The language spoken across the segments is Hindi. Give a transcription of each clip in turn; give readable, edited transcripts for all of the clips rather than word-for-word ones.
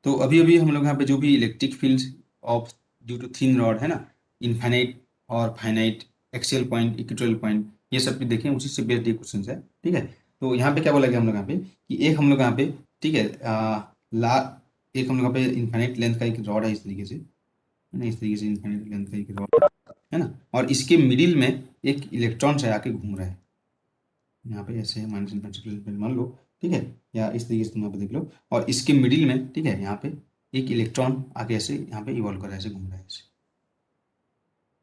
तो अभी अभी हम लोग यहाँ पे जो भी electric field of due to thin rod है ना, इनफाइनाइट और finite, axial point, equatorial point, ये सब भी देखें, उसी से बेस्ड ये क्वेश्चन है। ठीक है, तो यहाँ पे क्या बोला गया हम लोग यहाँ पे कि एक हम लोग यहाँ पे, ठीक है, ला एक हम लोग यहाँ पे इनफाइनाइट लेंथ का एक रॉड है, इस तरीके से है ना, इस तरीके से इनफाइनाइट लेंथ का एक रॉड है ना, और इसके मिडिल में एक इलेक्ट्रॉन से आके घूम रहा है, यहाँ पे ऐसे है माइनस इनफाइनाइट मान लो, ठीक है, या इस तरीके से तुम यहाँ पे देख लो, और इसके मिडिल में, ठीक है, यहाँ पे एक इलेक्ट्रॉन आके ऐसे यहाँ पे इवॉल्व कर रहा है, ऐसे घूम रहा है ऐसे,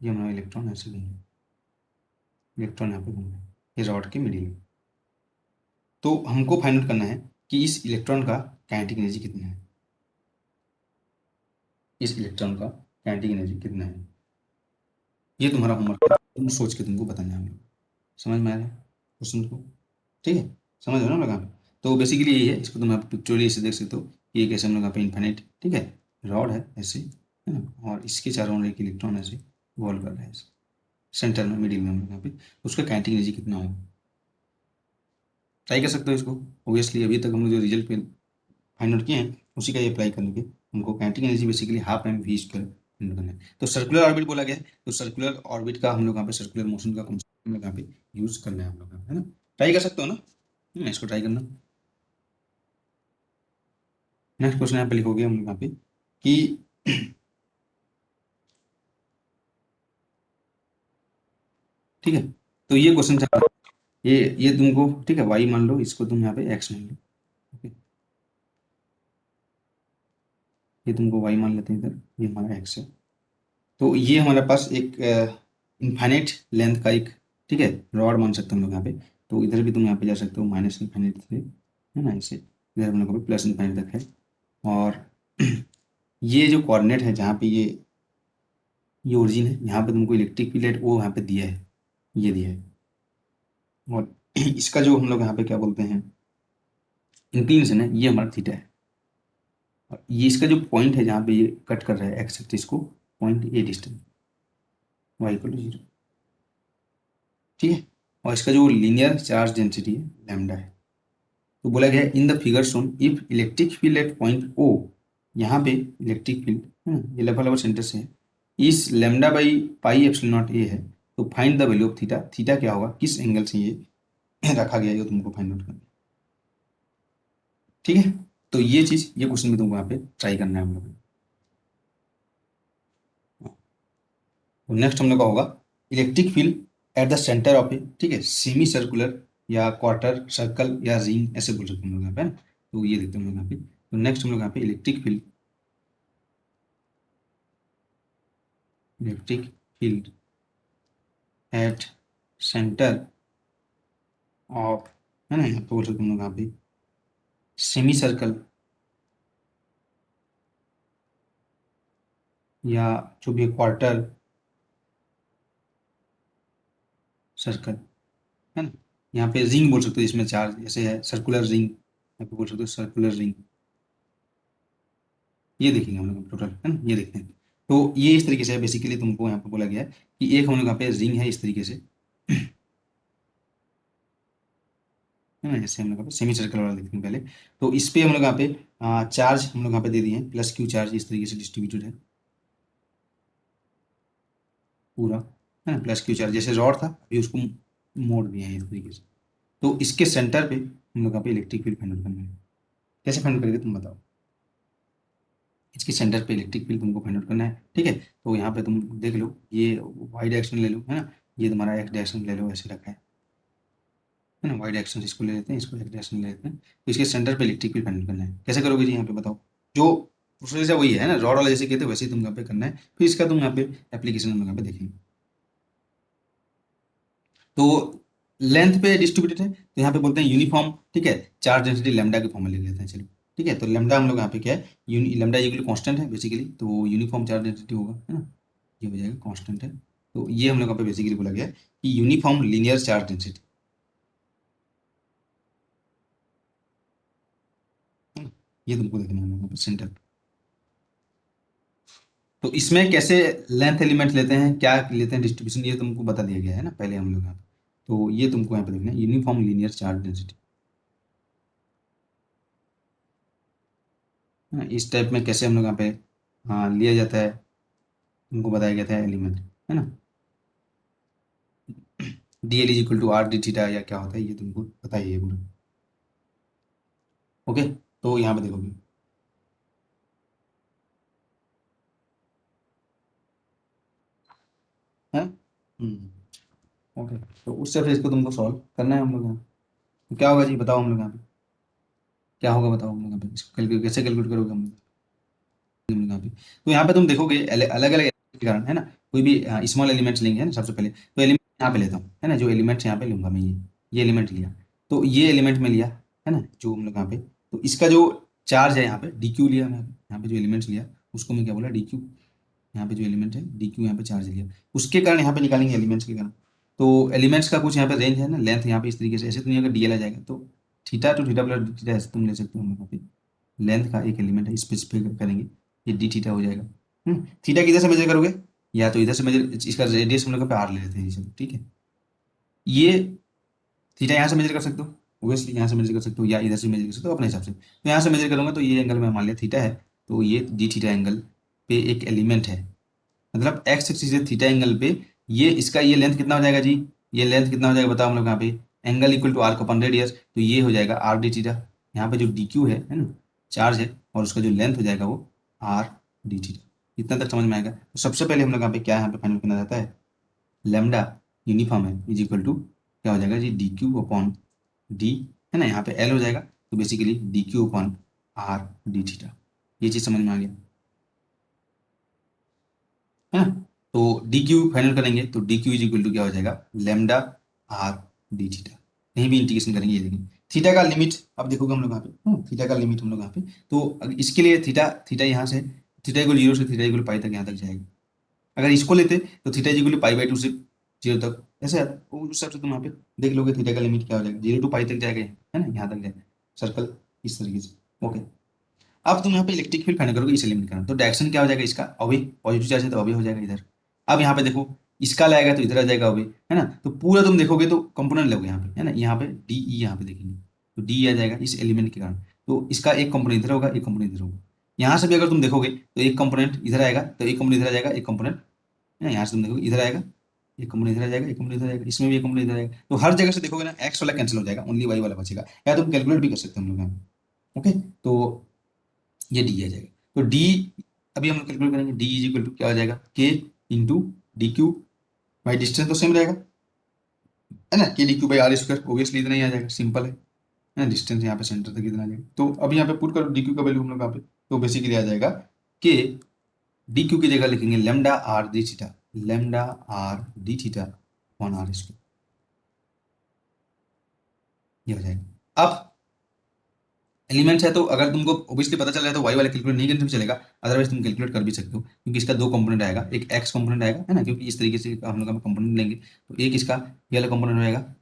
ये हमारा इलेक्ट्रॉन ऐसे घूम रहा है, इलेक्ट्रॉन यहाँ पे घूम रहा है ये रॉड के मिडिल में। तो हमको फाइंड आउट करना है कि इस इलेक्ट्रॉन का काइनेटिक एनर्जी कितना है, इस इलेक्ट्रॉन का काइनेटिक एनर्जी कितना है, ये तुम्हारा होमवर्क है, तुम सोच के तुमको बताना है हम लोग। समझ में आ रहा है क्वेश्चन को? ठीक है, समझ रहे हो ना लगा? तो बेसिकली यही है, इसको तुम आप पिक्चोरली ऐसे देख सकते हो, ये कैसे हम लोग यहाँ पे इन्फाइनाइट, ठीक है, रॉड है ऐसे, है ना, और इसके चारों ओर एक इलेक्ट्रॉन ऐसे वॉल्व कर रहा है ऐसे, सेंटर में, मिडिल में हम लोग यहाँ पे, उसका काइनेटिक एनर्जी कितना होगा, ट्राई कर सकते हो इसको। ओबियसली अभी तक हम लोग जो रिजल्ट पे फाइंड आउट किए हैं उसी का ये अप्लाई करने के, हमको kinetic energy basically half M V square find out करना है। तो सर्कुलर ऑर्बिट बोला गया है, तो सर्कुलर ऑर्बिट का हम लोग यहाँ पे सर्कुलर मोशन का कॉन्सेप्ट हम लोग यहाँ पे यूज करना है हम लोग, है ना, ट्राई कर सकते हो ना, इसको ट्राई करना। नेक्स्ट क्वेश्चन यहाँ पे लिखोगे हम लोग यहाँ पे कि ठीक है, तो ये क्वेश्चन ये तुमको, ठीक है, वाई मान लो, इसको तुम यहाँ पे एक्स मान लो, ओके, ये तुमको वाई मान लेते हैं इधर, ये हमारा एक्स है। तो ये हमारे पास एक इन्फाइनाइट लेंथ का एक, ठीक है, रॉड मान सकते हैं हम लोग यहाँ पे। तो इधर भी तुम यहाँ पे जा सकते हो माइनस इन्फाइनाइट से, है ना, ऐसे इधर हम लोग प्लस इन्फाइनाइट तक है। और ये जो कोऑर्डिनेट है जहाँ पे ये ओरिजिन है, यहाँ पे तुमको इलेक्ट्रिक फील्ड है वो यहाँ पे दिया है, ये दिया है, और इसका जो हम लोग यहाँ पे क्या बोलते हैं इंक्लिनेशन है, ये हमारा थीटा है, और ये इसका जो पॉइंट है जहाँ पे ये कट कर रहा है एक्स एक्सिस को, point A distance, Y equal to 0, ठीक है, और इसका जो लीनियर चार्ज डेंसिटी है लैम्डा है। तो बोला गया in the figure shown if electric field at point O, यहाँ पे इलेक्ट्रिक फील्ड ये लगभग सेंटर से है, इस lambda by pi epsilon not a है, तो find the value of theta, theta क्या होगा, किस एंगल से ये रखा गया है, ये तुमको फाइंड आउट करना है। ठीक है, तो ये चीज, ये क्वेश्चन भी तुमको यहाँ पे ट्राई करना है हम लोग। तो नेक्स्ट हम लोग का होगा electric field at the centre of a, ठीक है, सेमी सर्कुलर या क्वार्टर सर्कल या रिंग, ऐसे बोल सकते हैं हम लोग यहाँ पे, है ना। तो ये देखते हैं हम लोग यहाँ पे, तो नेक्स्ट हम लोग यहाँ पे electric field at centre of, है ना, यहाँ पे बोल सकते हैं हम लोग यहाँ पे सेमी सर्कल या जो भी क्वार्टर सर्कल, है ना, यहाँ पे रिंग बोल सकते हो, इसमें चार्ज जैसे है सर्कुलर रिंग, यहाँ पे बोल सकते हो सर्कुलर रिंग, ये देखेंगे हम लोग टोटल, है ना, ये देखते हैं। तो ये इस तरीके से है, बेसिकली तुमको यहाँ पे बोला गया है कि एक हम लोग यहाँ पे रिंग है इस तरीके से, है ना, जैसे हम लोग यहाँ पे सेमी सर्कल वाला देखते हैं पहले। तो इस पे हम लोग यहाँ पे चार्ज हम लोग यहाँ पे दे दिए हैं, प्लस क्यू चार्ज इस तरीके से डिस्ट्रीब्यूटेड है पूरा, है ना, प्लस क्यू चार्ज जैसे रॉड था अभी उसको मोड़ दिया है इस तरीके से। तो इसके सेंटर पे हम लोग यहाँ पे इलेक्ट्रिक फील्ड फाइंड आउट करना है, कैसे फाइंड करेंगे तुम बताओ। इसके सेंटर पे इलेक्ट्रिक फील्ड तुमको फाइंड आउट करना है, ठीक है। तो यहाँ पे तुम देख लो, ये वाई डायरेक्शन ले लो, है ना, ये तुम्हारा एक्स डायरेक्शन ले लो, ऐसे रखा है ना, वाई डायरेक्शन इसको ले लेते हैं, इसको एक्स डायरेक्शन ले लेते हैं। तो इसके सेंटर पे इलेक्ट्रिक फील्ड फाइंड आउट करना है, कैसे करोगे जी यहाँ पे बताओ। जो प्रोसेस है वही है ना, रॉड वाला जैसे कहते हैं वैसे ही तुम यहाँ पे करना है, फिर इसका तुम यहाँ पे एप्लीकेशन हम यहाँ पे देखेंगे। तो लेंथ पे डिस्ट्रीब्यूटेड है, तो यहाँ पे बोलते हैं यूनिफॉर्म, ठीक है, चार्ज डेंसिटी लैम्डा के फॉर्म में ले लेते हैं, चलो, ठीक है। तो लैम्डा हम लोग यहाँ पे क्या है, लैम्डा इक्वल कांस्टेंट है बेसिकली, तो यूनिफॉर्म चार्ज डेंसिटी होगा, है ना, ये हो जाएगा कांस्टेंट है। तो ये हम लोग यहाँ पे बेसिकली बोला गया है कि यूनिफॉर्म लीनियर चार्ज डेंसिटी, है ना, ये तुमको देखना है हम लोग यहाँ पे सेंटर। तो इसमें कैसे लेंथ एलिमेंट लेते हैं, क्या लेते हैं डिस्ट्रीब्यूशन, ये तुमको बता दिया गया है ना पहले हम लोग यहाँ पे। तो ये तुमको यहाँ पे देखना है यूनिफॉर्म लीनियर चार्ज डेंसिटी, ना, इस टाइप में कैसे हम लोग यहाँ पे हाँ लिया जाता है, तुमको बताया गया था एलिमेंट, है ना। D L is equal to R D theta या क्या होता है ये तुमको पता ही है पूरा। ओके, तो यहाँ पे देखोगे है। ओके, तो उससे फिर इसको तुमको सॉल्व करना है हम लोग यहाँ। तो क्या होगा जी, बताओ हम लोग यहाँ पे क्या होगा, बताओ हम लोग यहाँ पे इसको कैलकुलेट कैसे कैलकुलेट करोगे हम लोग यहाँ पे। तो यहाँ पे तुम देखोगे अलग अलग के कारण, है ना, कोई भी स्मॉल एलिमेंट्स लेंगे, है ना, सबसे पहले तो एलिमेंट यहाँ पे लेता हूँ, है ना, जो एलिमेंट्स यहाँ पे लूंगा मैं, ये एलिमेंट लिया, तो ये एलिमेंट में लिया, है ना, जो हम लोग यहाँ पे, तो इसका जो चार्ज है यहाँ पे डी क्यू लिया मैं, यहाँ पे जो एलिमेंट्स लिया उसको मैं क्या बोला, डी क्यू। यहाँ पे जो एलिमेंट है डी क्यू यहाँ पे चार्ज लिया, उसके कारण यहाँ पे निकालेंगे एलिमेंट्स के कारण। तो एलिमेंट्स का कुछ यहाँ पे रेंज है ना, लेंथ यहाँ पे इस तरीके से, ऐसे तो नहीं अगर डीएल आ जाएगा तो theta two theta plus D theta ऐसे तुम ले सकते हो हम लोग यहाँ पे। लेंथ का एक एलिमेंट है, स्पेसिफाई करेंगे, ये डी थीटा हो जाएगा। थीटा किधर से मेजर करोगे, या तो इधर से मेजर, इसका रेडियस हम लोग पे आर ले लेते हैं, चलो ठीक है। ये थीटा यहाँ से मेजर कर सकते हो, ओबियसली यहाँ से मेजर कर सकते हो, या इधर से मेजर कर सकते हो अपने हिसाब से। तो यहाँ से मेजर करूंगा तो ये एंगल में मान लिया थीटा है, तो ये डी थीटा एंगल पे एक एलिमेंट है, मतलब एक्स एक्सिस से थीटा एंगल पे, ये इसका ये लेंथ कितना हो जाएगा जी, ये लेंथ कितना हो जाएगा बताओ हम लोग यहाँ पे, एंगल इक्वल टू आर का अपन रेडियस, तो ये हो जाएगा आर डी थीटा। यहाँ पे जो डी क्यू है ना, चार्ज है, और उसका जो लेंथ हो जाएगा वो आर डी थीटा। इतना तक समझ में आएगा। तो सबसे पहले हम लोग यहाँ पे क्या यहाँ पे फाइनल करना चाहता है, लेमडा यूनिफॉर्म है इज इक्वल टू क्या हो जाएगा जी, डी क्यू अपॉन डी, है ना, यहाँ पे एल हो जाएगा, तो basically D Q upon are D theta. ये चीज़ समझ में आ गया, है ना। तो डी क्यू फाइनल करेंगे तो D Q is equal to क्या हो जाएगा, लेमडा आर डी थीटा। कहीं भी इंटीग्रेशन करेंगे ये देखेंगे, थीटा का लिमिट अब देखोगे हम लोग यहाँ पे, थीटा का लिमिट हम लोग यहाँ पे, तो इसके लिए थीटा, थीटा यहाँ से थीटा इक्वल जीरो से थीटा इक्वल पाई तक यहाँ तक जाएगा। अगर इसको लेते तो theta equal pi by to से जीरो तक, ऐसे आता है। उस हिसाब से तुम यहाँ पे देख लोगे थीटा का लिमिट क्या हो जाएगा, जीरो टू पाई तक जाएगा, है ना, यहाँ तक जाएगा सर्कल इस तरीके से। ओके, अब तुम यहाँ पे इलेक्ट्रिक फील्ड फाइंड करोगे इसे लिमिट करना, तो डायरेक्शन क्या हो जाएगा इसका, अवे पॉजिटिव चार्ज है तो अवे हो जाएगा इधर। अब यहाँ पे देखो इसका लाएगा तो इधर आ जाएगा अवे, है ना, तो पूरा तुम देखोगे तो कंपोनेंट लोगे यहाँ पे, है ना, यहाँ पे डी ई यहाँ पे देखेंगे तो डी आ जाएगा इस एलिमेंट के कारण। तो इसका एक कंपोनेंट इधर होगा, एक कंपोनेंट इधर होगा। यहाँ से भी अगर तुम देखोगे तो एक कंपोनेंट इधर आएगा तो एक कंपोनेंट इधर आ जाएगा, एक कंपोनेंट, है ना, यहाँ से तुम देखोगे इधर आएगा, एक कंपोनेंट इधर आ जाएगा, एक कंपोनेंट इधर आएगा, इसमें भी एक कंपोनेंट इधर आएगा। तो हर जगह से देखोगे ना एक्स वाला कैंसिल हो जाएगा, ओनली वाई वाला बचेगा, या तुम कैलकुलेट भी कर सकते हो हम लोग यहाँ पे। ओके, तो ये डी आ जाएगा। तो डी अभी हम लोग कैलकुलेट करेंगे, डी इज इक्वल टू क्या हो जाएगा, K into D Q by distance तो सेम रहेगा, है ना, K D Q by R square, obviously इतना ही आ जाएगा, सिंपल है ना, डिस्टेंस यहाँ पे सेंटर तक इतना आ जाएगा। तो अभी यहाँ पे पुट करो डी क्यू का वैल्यू हम लोग यहाँ पे, तो बेसिकली आ जाएगा के डी क्यू की जगह लिखेंगे lambda R D theta, lambda R D theta one R square, ये हो जाएगा। अब एलिमेंट्स है तो अगर तुमको ऑब्वियसली पता चल रहा है तो वाई वाला कैलकुलेट नहीं करने भी चलेगा, अदरवाइज तुम कैलकुलेट कर भी सकते हो, क्योंकि इसका दो कंपोनेंट आएगा, एक एक्स कंपोनेंट आएगा, है ना, क्योंकि इस तरीके से हम लोग कंपोनेंट लेंगे, तो एक इसका ये वाला कंपोनेंट हो जाएगा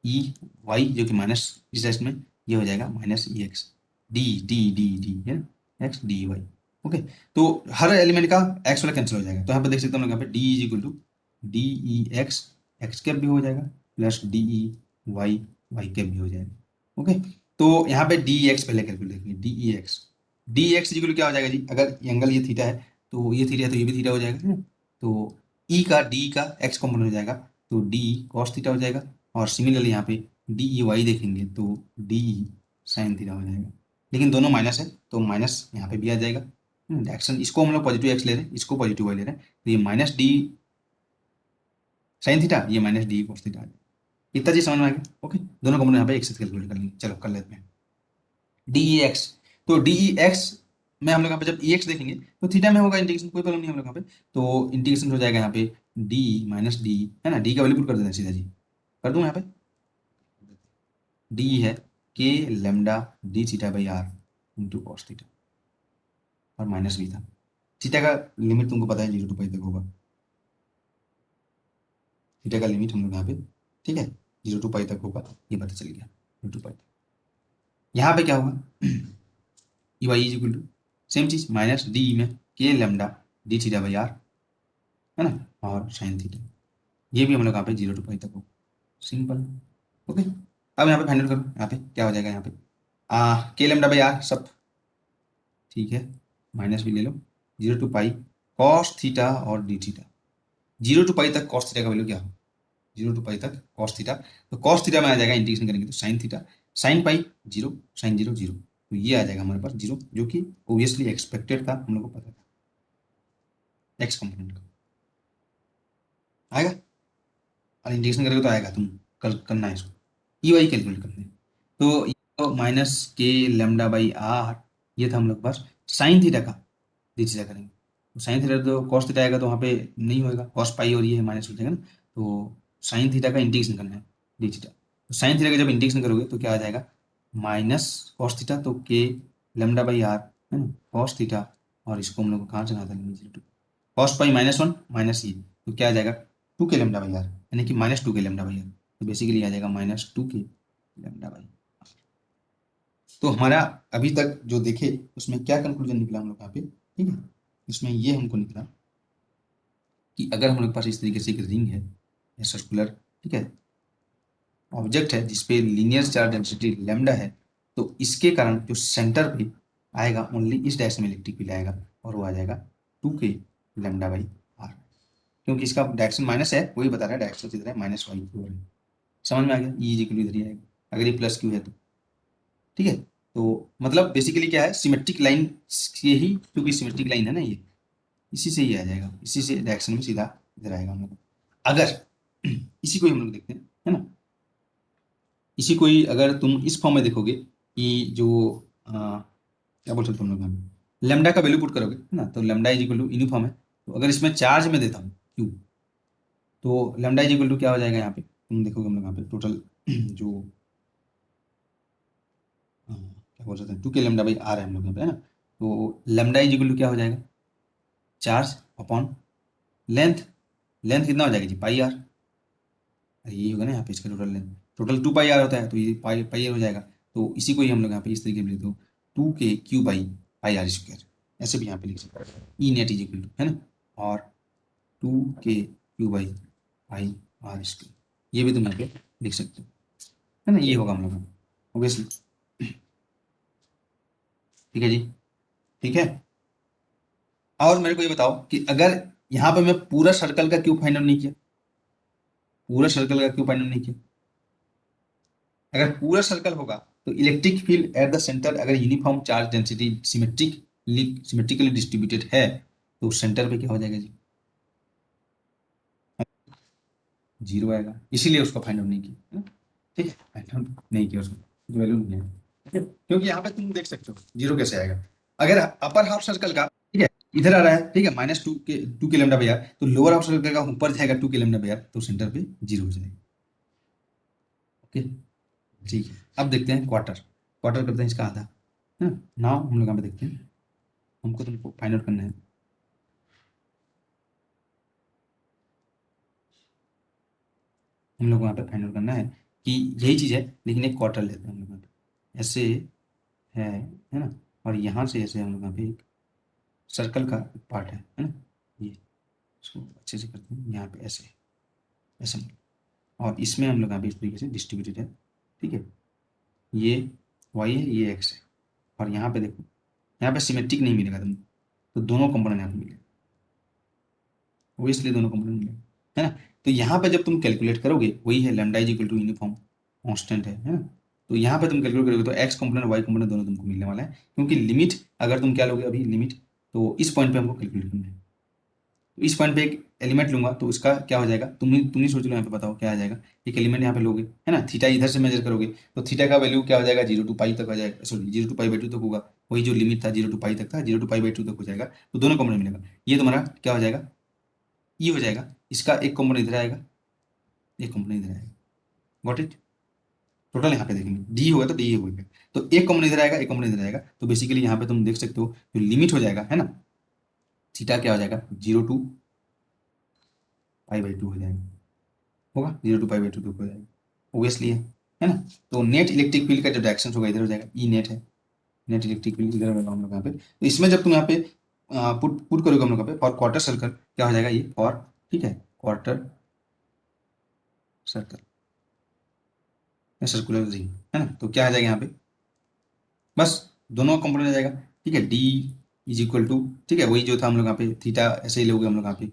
ई वाई, जो कि माइनस इस साइड में ये हो जाएगा minus E x, d d d d है ना, एक्स डी वाई। ओके, तो हर एलिमेंट का एक्स वाला कैंसिल हो जाएगा, तो यहाँ पे देख सकते हैं हम लोग यहाँ पे D is equal to D E X, X cap भी हो जाएगा, plus D E Y, Y cap भी हो जाएगा। ओके, तो यहाँ पे डी एक्स पहले कैलकुलेट करेंगे, D E x, D X equal क्या हो जाएगा जी, अगर एंगल ये थीटा है तो ये थीटा है तो ये भी थीटा हो जाएगा, है ना? तो ई का डी का एक्स कॉम्पोनेंट हो जाएगा, तो डी कॉस थीटा हो जाएगा, और सिमिलरली यहाँ पे डी ई वाई देखेंगे तो डी ई साइन थीटा हो जाएगा, लेकिन दोनों माइनस है तो माइनस यहाँ पे भी आ जाएगा। डायरेक्शन इसको हम लोग पॉजिटिव एक्स ले रहे हैं, इसको पॉजिटिव वाई ले रहे हैं, तो ये माइनस डी साइन थीटा, ये माइनस डी कॉस थीटा आ जाएगा। इतना चीज समझ में आ गया। ओके, दोनों कॉम्पोनेंट यहाँ पे एक साथ कैलकुलेट कर लेंगे, चलो कर लेते हैं। डी ई एक्स, तो डी ई एक्स में हम लोग यहाँ पे जब ई एक्स देखेंगे तो थीटा में होगा इंटीग्रेशन, कोई प्रॉब्लम नहीं हम लोग यहाँ पे, तो इंटीग्रेशन हो जाएगा यहाँ पे डी माइनस डी, है ना, डी का वैल्यू पुट कर देना है सीधा जी, कर दूँ यहाँ पे, डी है K lambda D theta by R into cos theta, और माइनस भी था, थीटा का लिमिट तुमको पता है जीरो टू पाई तक होगा, थीटा का लिमिट हम लोग यहाँ पे, ठीक है, जीरो टू पाई तक होगा, ये पता चल गया, जीरो टू पाई तक। यहाँ पे क्या होगा, E Y is equal to same चीज माइनस डी में K lambda D theta by R, है ना, और साइन थीटा, ये भी हम लोग यहाँ पे जीरो टू पाई तक हो, सिंपल। ओके, अब यहाँ पे फाइनल करो, यहाँ पे क्या हो जाएगा, यहाँ पे के लेमडा बाई आर सब ठीक है, माइनस भी ले लो, 0 to पाई कॉस थीटा और डी थीटा। 0 to पाई तक कॉस थीटा का वैल्यू क्या हो, 0 to पाई तक कॉस थीटा, तो कॉस थीटा में आ जाएगा इंटीग्रेशन करेंगे तो sine theta, sine pi zero, sine zero zero, तो ये आ जाएगा हमारे पास जीरो, जो कि ऑब्वियसली एक्सपेक्टेड था, हम लोग को पता था एक्स कंपोनेंट का आएगा, और इंटीग्रेशन करेंगे तो आएगा, तुम कल करना है इसको, ई वाई कैलकुलेट करना है। तो माइनस के लेमडा बाई आर, ये था हम लोग के पास साइन थीटा का, डी थीटा करेंगे तो साइन थीटा तो कॉस थीटा आएगा, तो वहाँ पे नहीं होएगा, कॉस पाई और ये माइनस हो जाएगा ना, तो साइन थीटा का इंटीग्रेशन करना है डी थीटा, तो साइन थीटा का जब इंटीग्रेशन करोगे तो क्या आ जाएगा, माइनस कॉस थीटा, तो के लेमडा बाई आर है ना, कॉस थीटा, और इसको हम लोग को कहाँ चलाता है, कॉस पाई -1 माइनस ये, तो क्या आ जाएगा 2 के लेमडा बाई आर, यानी कि -2 के लेमडा बाई आर, तो बेसिकली आ जाएगा -2 के लेमडा बाई। तो हमारा अभी तक जो देखे उसमें क्या कंक्लूजन निकला हम लोग यहाँ पे, ठीक है, इसमें ये हमको निकला कि अगर हम लोग के पास इस तरीके से एक रिंग है या सर्कुलर, ठीक है, ऑब्जेक्ट है जिसपे लीनियर चार्ज डेंसिटी लेमडा है, तो इसके कारण जो सेंटर पे आएगा ओनली इस डायरेक्शन में इलेक्ट्रिक फील्ड आएगा, और वो आ जाएगा 2 के लेमडा बाई आर, क्योंकि इसका डायरेक्शन माइनस है, वही बता रहा है डायरेक्शन किधर है, माइनस वाई की ओर है। समझ में आ गया, ई इक्वल इधर ही आएगा, अगर ये प्लस क्यू है तो, ठीक है, तो मतलब बेसिकली क्या है, सिमेट्रिक लाइन से ही, क्योंकि सिमेट्रिक लाइन है ना ये, इसी से ही आ जाएगा, इसी से डायरेक्शन में सीधा इधर आएगा हम लोग। अगर इसी को ही हम लोग देखते हैं, है ना, इसी को ही अगर तुम इस फॉर्म में देखोगे कि जो क्या बोल सकते हो हम लोग, लेमडा का वैल्यू पुट करोगे है ना, तो lambda is equal to uniform है, तो अगर इसमें चार्ज में देता हूँ क्यू, तो लेमडा इज इक्वल टू क्या हो जाएगा, यहाँ पे तुम देखोगे हम लोग यहाँ पे टोटल जो क्या बोल सकते हैं 2 के लेमडा बाई आर है हम लोग यहाँ पे, है ना, तो लेमडा इज इक्वल टू क्या हो जाएगा, चार्ज अपॉन लेंथ, लेंथ कितना हो जाएगा जी, पाई आर, यही होगा ना यहाँ पे इसका total length, total 2 pi R होता है, तो ये पाई पाई आर हो जाएगा, तो इसी को ही हम लोग यहाँ पे इस तरीके से लिख दो 2 K Q by pi R square, ऐसे भी यहाँ पे लिख सकते हैं, E net is equal to, है ना, और 2 K Q by pi R square, ये भी तुम यहाँ पे लिख सकते हो, है ना, ये होगा हम लोग ऑब्वियसली, ठीक है जी, ठीक है। और मेरे को ये बताओ कि अगर यहाँ पे मैं पूरा सर्कल का क्यों फाइंड आउट नहीं किया, पूरा सर्कल का क्यों फाइंड आउट नहीं किया, अगर पूरा सर्कल होगा तो electric field at the centre अगर uniform charge density symmetrically distributed है, तो सेंटर पे क्या हो जाएगा जी, जीरो आएगा, इसीलिए उसको फाइंड आउट नहीं किया, है ना? ठीक है, फाइंड आउट नहीं किया उसको, वैल्यू नहीं है, ठीक है? क्योंकि यहाँ पे तुम देख सकते हो जीरो कैसे आएगा, अगर अपर हाफ सर्कल का, ठीक है, इधर आ रहा है, ठीक है, -2 के लेमडा बाई आर, तो लोअर हाफ सर्कल का ऊपर जाएगा 2 के लेमडा बाई आर, तो सेंटर पे जीरो हो जाएगा, ओके, ठीक है। अब देखते हैं क्वार्टर, क्वार्टर करते हैं इसका आधा, है ना, नाउ हम लोग यहाँ पे देखते हैं, हमको तुमको फाइंड आउट करना है, हम लोग वहाँ पे फाइंड आउट करना है कि यही चीज़ है, लेकिन एक क्वार्टर लेते हैं हम लोग यहाँ पे, ऐसे है ना, और यहाँ से ऐसे हम लोग यहाँ पे एक सर्कल का पार्ट है ना, ये इसको अच्छे से करते हैं, यहाँ पे ऐसे ऐसे, और इसमें हम लोग यहाँ पे इस तरीके से डिस्ट्रीब्यूटेड है, ठीक है, ये वाई है, ये एक्स है, और यहाँ पे देखो, यहाँ पे सिमेट्रिक नहीं मिलेगा तुमको, तो दोनों कंपोनेंट यहाँ पे मिलेगा, वो इसलिए दोनों कंपोनेंट मिलेगा, है ना, तो यहाँ पे जब तुम कैलकुलेट करोगे, वही है lambda is equal to uniform constant है ना, तो यहाँ पे तुम कैलकुलेट करोगे तो एक्स कंपोनेंट वाई कंपोनेंट दोनों तुमको मिलने वाला है, क्योंकि लिमिट अगर तुम क्या लोगे अभी लिमिट, तो इस पॉइंट पे हमको कैलकुलेट करना है, तो इस पॉइंट पे एक एलिमेंट लूंगा तो इसका क्या हो जाएगा, तुम ही सोच लो यहाँ पे बताओ क्या आ जाएगा, एक एलिमेंट यहाँ पे लोगे, है ना, थीटा इधर से मेजर करोगे, तो थीटा का वैल्यू क्या हो जाएगा, 0 to पाई तक हो जाएगा, सॉरी 0 to पाई/2 तक होगा, वही जो लिमिट था 0 to पाई तक था, 0 to पाई/2 तक हो जाएगा, तो दोनों कंपोनेंट मिलेगा, ये तुम्हारा क्या हो जाएगा, ई हो जाएगा, इसका एक कंपोनेंट इधर आएगा, एक कंपोनेंट इधर आएगा, गॉट इट, टोटल यहाँ पे देखेंगे डी होगा तो डी होगा, तो एक कंपोनेंट इधर आएगा, एक कंपोनेंट इधर आएगा, तो बेसिकली यहाँ पे तुम देख सकते हो जो लिमिट हो जाएगा, है ना, थीटा क्या हो जाएगा, 0 to पाई/2 हो जाएगा, होगा 0 to पाई/2 तक हो जाएगा, ओबियसली है ना, तो नेट इलेक्ट्रिक फील्ड का जो डायरेक्शन होगा इधर हो जाएगा, ई नेट है, नेट इलेक्ट्रिक फील्ड इधर होगा हम लोग यहाँ पे, तो इसमें जब तुम यहाँ पे पुट पुट करोगे हम लोग यहाँ पे फॉर क्वार्टर सर्कल क्या हो जाएगा, ये फॉर, ठीक है, क्वार्टर सर्कल सर्कुलर रिंग, है ना, तो क्या आ जाएगा यहाँ पे, बस दोनों कंपोनेंट आ जाएगा, ठीक है, डी इज इक्वल टू, ठीक है, वही जो था हम लोग यहाँ पे थीटा ऐसे ही लोगे हम लोग यहाँ पे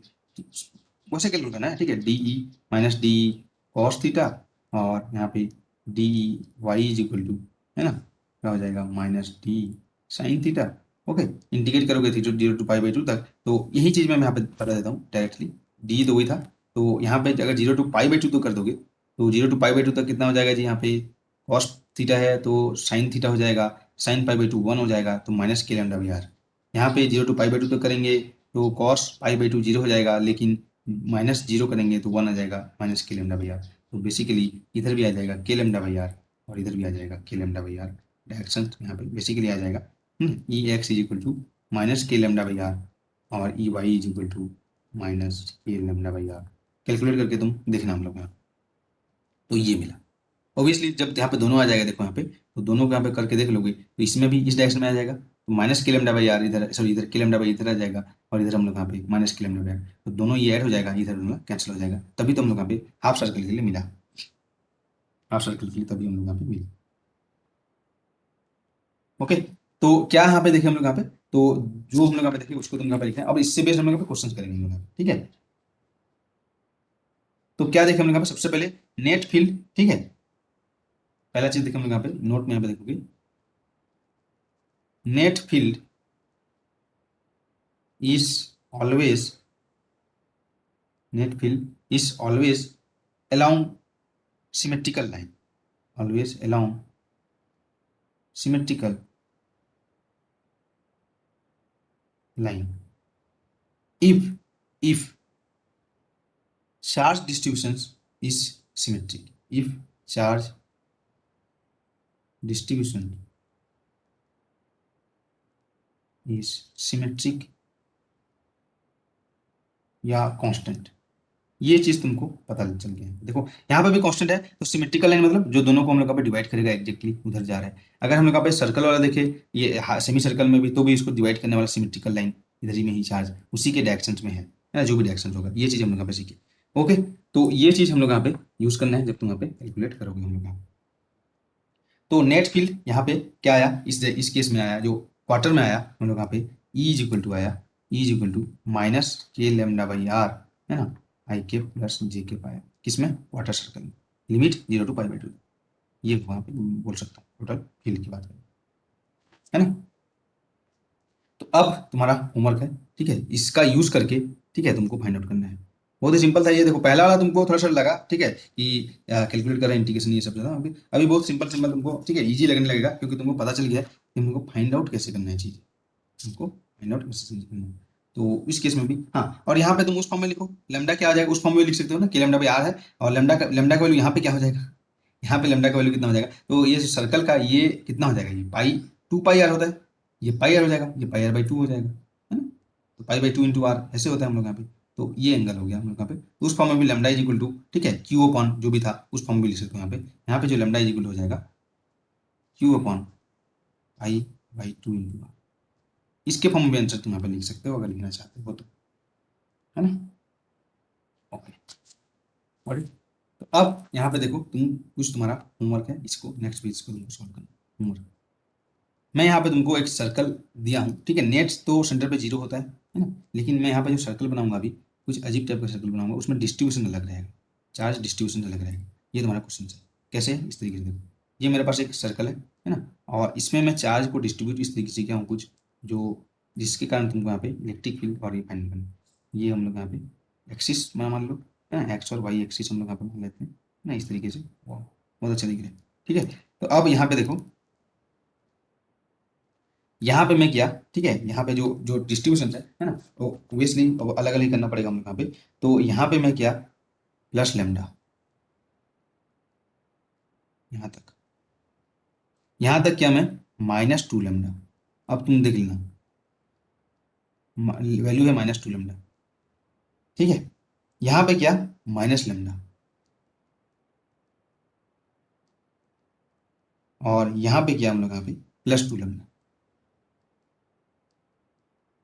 वैसे कैलकुलेट करना है, ठीक है, D E minus D cos theta और यहाँ पे D Y is equal to, है ना, क्या हो जाएगा minus D sine theta. Okay, integrate करोगे थी zero to pi by two तक, तो यही चीज़ मैं यहाँ पे बता देता हूँ डायरेक्टली। डी तो वही था, तो यहाँ पे अगर zero to pi by two तो कर दोगे, तो zero to pi by two तक कितना हो जाएगा जी, यहाँ पे कॉस थीटा है तो साइन थीटा हो जाएगा, sine pi by to one हो जाएगा, तो माइनस के लैम्डा बाई आर। यहाँ पे zero to pi by two तक करेंगे तो cos pi by two zero हो जाएगा, लेकिन माइनस जीरो करेंगे तो वन आ जाएगा माइनस के लेमडा बाई आर। तो बेसिकली इधर भी आ जाएगा के लेमडा बाई आर और इधर भी आ जाएगा के लेमडा बाई आर। डायरेक्शन यहाँ पे बेसिकली आ जाएगा E x is equal to minus के लेमडा बाई आर और E Y is equal to minus के लेमडा बाई आर। कैलकुलेट करके तुम देखना हम लोग यहाँ, तो ये मिला। ऑब्वियसली जब यहाँ पे दोनों आ जाएगा, देखो यहाँ पे, तो दोनों को यहाँ पे करके देख लोगे तो इसमें भी इस डायरेक्शन में आ जाएगा, तो माइनस के लेमडा बाई आर इधर, सॉरी इधर के लेमडा बाई इधर आ जाएगा और इधर हम लोग यहाँ पे माइनस के लेमडा बाई आर, तो दोनों ये ऐड हो जाएगा, इधर दोनों कैंसिल हो जाएगा, तभी तो हम लोग यहाँ पे हाफ सर्कल के लिए मिला, हाफ सर्कल के लिए तभी हम लोग यहाँ पे मिला। ओके, तो क्या यहाँ पे देखें हम लोग यहाँ पे, तो जो हम लोग यहाँ पे देखें उसको तुम यहाँ पे लिखा है। अब इससे बेस्ड हम लोग यहाँ पे क्वेश्चन करेंगे हम लोग यहाँ पे, ठीक है। तो क्या देखें हम लोग यहाँ पे, सबसे पहले नेट फील्ड, ठीक है, पहला चीज देखें हम लोग यहाँ पे नोट में यहाँ पे देखोगे, net field is always, net field is always along symmetrical line, always along symmetrical line if charge distribution is symmetric, if charge distribution is symmetric या कांस्टेंट, ये चीज तुमको पता चल गया है। देखो यहाँ पे भी कांस्टेंट है, तो सिमेट्रिकल लाइन मतलब जो दोनों को हम लोग यहाँ पे डिवाइड करेगा एग्जैक्टली उधर जा रहा है। अगर हम लोग यहाँ पे सर्कल वाला देखे, ये सेमी सर्कल में भी, तो भी इसको डिवाइड करने वाला सिमेट्रिकल लाइन इधर ही में ही चार्ज उसी के डायरेक्शन में है ना, जो भी डायरेक्शन होगा, ये चीज हम लोग यहाँ पे सीखे। ओके, तो ये चीज हम लोग यहाँ पे यूज करना है जब तुम यहाँ पे कैलकुलेट करोगे हम लोग यहाँ पे। तो नेट फील्ड यहाँ पे क्या आया, इस केस में आया, जो क्वार्टर में आया हम लोग यहाँ पे ई इज इक्वल टू आया, E is equal to minus के लेमडा बाई आर, है ना, I K plus J K पाया, किसमें, क्वार्टर सर्कल में, limit zero to pi by two, ये वहाँ पे बोल सकता हूँ टोटल फील्ड की बात करें, है ना। तो अब तुम्हारा होमवर्क है, ठीक है, इसका यूज करके, ठीक है, तुमको फाइंड आउट करना है। बहुत ही सिंपल था ये, देखो पहला वाला तुमको थोड़ा सा लगा, ठीक है, कि कैलकुलेट करा इंटीग्रेशन ये सब ज्यादा, अभी अभी बहुत सिंपल सिंपल तुमको, ठीक है, इजी लगने लगेगा, क्योंकि तुमको पता चल गया कि तुमको फाइंड आउट कैसे करना है चीज, तुमको फाइंड आउट कैसे करना है। तो इस केस में भी हाँ, और यहाँ पे तुम उस फॉर्म में लिखो, लेमडा क्या आ जाएगा उस फॉर्म में लिख सकते हो ना, कि लेमडा बाई आर है, और लेमडा का वैल्यू यहाँ पे क्या हो जाएगा, यहाँ पे लेमडा का वैल्यू कितना हो जाएगा, तो ये सर्कल का ये कितना हो जाएगा, ये पाई टू पाई आर होता है, ये पाई आर हो जाएगा, ये पाई आर बाई टू हो जाएगा, है ना, तो pi by two into R ऐसे होता है हम लोग यहाँ पे। तो ये एंगल हो गया हम लोग यहाँ पे, तो उस फॉर्म में भी लेमडा इज इक्वल टू, ठीक है, क्यू अपॉन जो भी था उस फॉर्म में भी लिख सकते हो यहाँ पे जो लेमडा इज इक्वल हो जाएगा Q upon pi by two into R, इसके फॉर्म में भी आंसर तुम यहाँ पे लिख सकते हो अगर लिखना चाहते हो तो, है ना। ओके, और तो अब यहाँ पे देखो तुम, कुछ तुम्हारा होमवर्क है, इसको नेक्स्ट पेज को तुमको सॉल्व करना होमवर्क। मैं यहाँ पे तुमको एक सर्कल दिया हूँ, ठीक है, नेट तो सेंटर पे जीरो होता है ना, लेकिन मैं यहाँ पे जो सर्कल बनाऊंगा अभी, कुछ अजीब टाइप का सर्कल बनाऊंगा, उसमें डिस्ट्रीब्यूशन अलग रहेगा, चार्ज डिस्ट्रीब्यूशन अलग रहेगा। ये तुम्हारा क्वेश्चन है, कैसे, इस तरीके से देखो, ये मेरे पास एक सर्कल है ना, और इसमें मैं चार्ज को डिस्ट्रीब्यूट इस तरीके से किया हूँ कुछ, जो जिसके कारण तुमको यहाँ पे इलेक्ट्रिक फील्ड और ये फाइंड करना, ये हम लोग यहाँ पे एक्सिस मान लो, है ना, एक्स और वाई एक्सिस हम लोग यहाँ पे मान लेते हैं ना, इस तरीके से, बहुत अच्छा दिख रहा है, ठीक है। तो अब यहाँ पे देखो, यहाँ पे मैं किया, ठीक है, यहाँ पे जो जो डिस्ट्रीब्यूशन है ना, तो ऑब्वियसली अलग अलग ही करना पड़ेगा हम लोग यहाँ पे। तो यहाँ पे मैं किया प्लस लेमडा, यहाँ तक, यहाँ तक क्या मैं माइनस टू लेमडा, अब तुम देख लेना, वैल्यू है माइनस टू लेमडा, ठीक है, यहाँ पे क्या माइनस लेमडा, और यहाँ पे क्या हम लोग यहाँ पे प्लस टू लेमडा।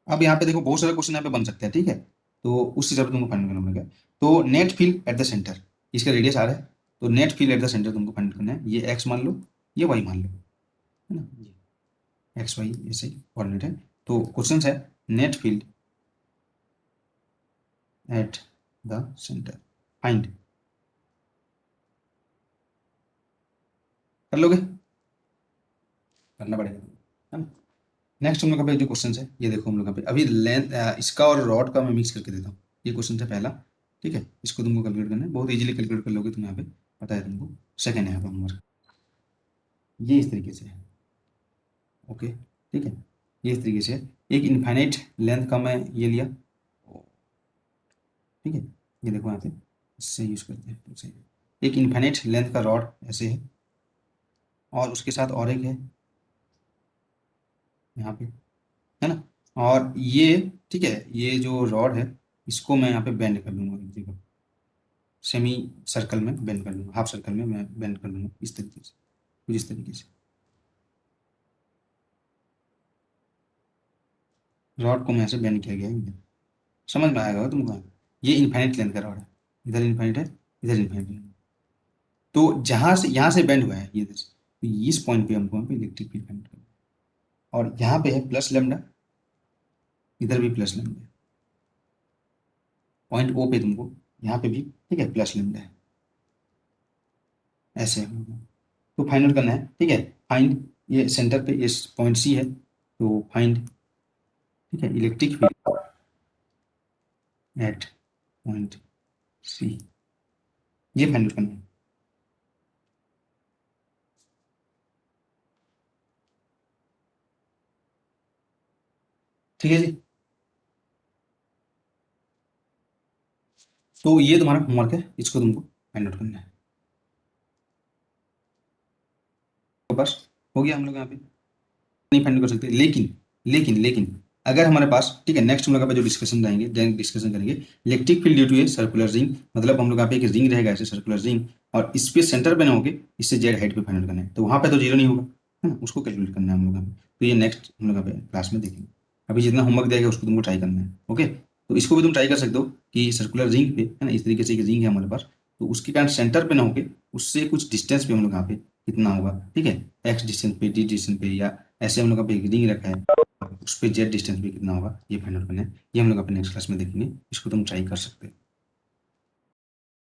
अब यहाँ पे देखो बहुत सारे क्वेश्चन यहाँ पे बन सकते हैं, ठीक है, तो उस हिसाब से तुमको फाइंड करना पड़ेगा। तो net field at the centre, इसका रेडियस आर है, तो net field at the centre तुमको फाइंड करना है, ये एक्स मान लो, ये वाई मान लो, है ना, एक्स वाई ऐसे कोऑर्डिनेट है। तो क्वेश्चन है net field at the centre find, कर लोगे? करना पड़ेगा, है ना। नेक्स्ट हम लोग का पे जो क्वेश्चन है ये देखो, हम लोग का पे अभी लेंथ इसका और रॉड का मैं मिक्स करके देता हूँ। ये क्वेश्चन है पहला, ठीक है, इसको तुमको कैलकुलेट करना है, बहुत इजीली कैलकुलेट कर लोगे तुम यहाँ पे, पता है तुमको। सेकेंड है यहाँ पे हमारा, ये इस तरीके से है, ओके, ठीक है, ये इस तरीके से है। एक इनफाइनाइट लेंथ का मैं ये लिया, ठीक है, ये देखो यहाँ पे इससे यूज करते हैं तो सही है। एक इनफाइनाइट लेंथ का रॉड ऐसे है, और उसके साथ और एक है यहाँ पे, है ना। और ये, ठीक है, ये जो रॉड है इसको मैं यहाँ पे बेंड कर लूँगा, देखो सेमी सर्कल में बेंड कर लूँगा, हाफ सर्कल में मैं बेंड कर लूँगा इस तरीके से, कुछ इस तरीके से रॉड को मैं ऐसे बेंड किया गया है, समझ में आएगा तुमको। ये इनफाइनाइट लेंथ का रॉड है, इधर इनफाइनाइट है, इधर इनफाइनाइट है। तो जहाँ से यहाँ से बेंड हुआ है ये इधर से, तो इस पॉइंट पे हमको यहाँ पे इलेक्ट्रिक फील्ड फाइंड करना है। और यहाँ पे है प्लस लेमडा, इधर भी प्लस लेमडा है, पॉइंट ओ पे तुमको यहाँ पे भी, ठीक है, प्लस लेमडा है, ऐसे है। तो फाइंड आउट करना है, ठीक है, फाइंड, ये सेंटर पे इस पॉइंट सी है, तो फाइंड, ठीक है, electric field at point C, ये फाइंड आउट करना है। ठीक है जी, तो ये तुम्हारा होमवर्क है, इसको तुमको फाइंड आउट करना है। तो बस हो गया, हम लोग यहाँ पे नहीं फाइंड कर सकते, लेकिन लेकिन अगर हमारे पास, ठीक है, नेक्स्ट हम लोग यहाँ पे जो डिस्कशन रहेंगे, डिस्कशन करेंगे electric field due to a circular ring, मतलब हम लोग यहाँ पे एक रिंग रहेगा ऐसे सर्कुलर रिंग, और इस पे सेंटर पे ना होके इससे जेड हाइट पे फाइंड आउट करना है, तो वहाँ पे तो जीरो नहीं होगा, है ना, उसको कैलकुलेट करना है हम लोग यहाँ पे। तो ये नेक्स्ट हम लोग यहाँ पे क्लास में देखेंगे। अभी जितना होमवर्क दिया गया उसको तुमको ट्राई करना है, ओके। तो इसको भी तुम ट्राई कर सकते हो कि सर्कुलर रिंग पे, है ना, इस तरीके से एक रिंग है हमारे पास, तो उसके कारण सेंटर पे ना होके उससे कुछ डिस्टेंस पे हम लोग यहाँ पे कितना होगा, ठीक है, एक्स डिस्टेंस पे, डी डिस्टेंस पे, या ऐसे हम लोग का एक रिंग रखा है, उस पर जेड डिस्टेंस पे कितना होगा, ये फाइंड आउट करना है। ये हम लोग अपने नेक्स्ट क्लास में देखेंगे, इसको तुम ट्राई कर सकते हो।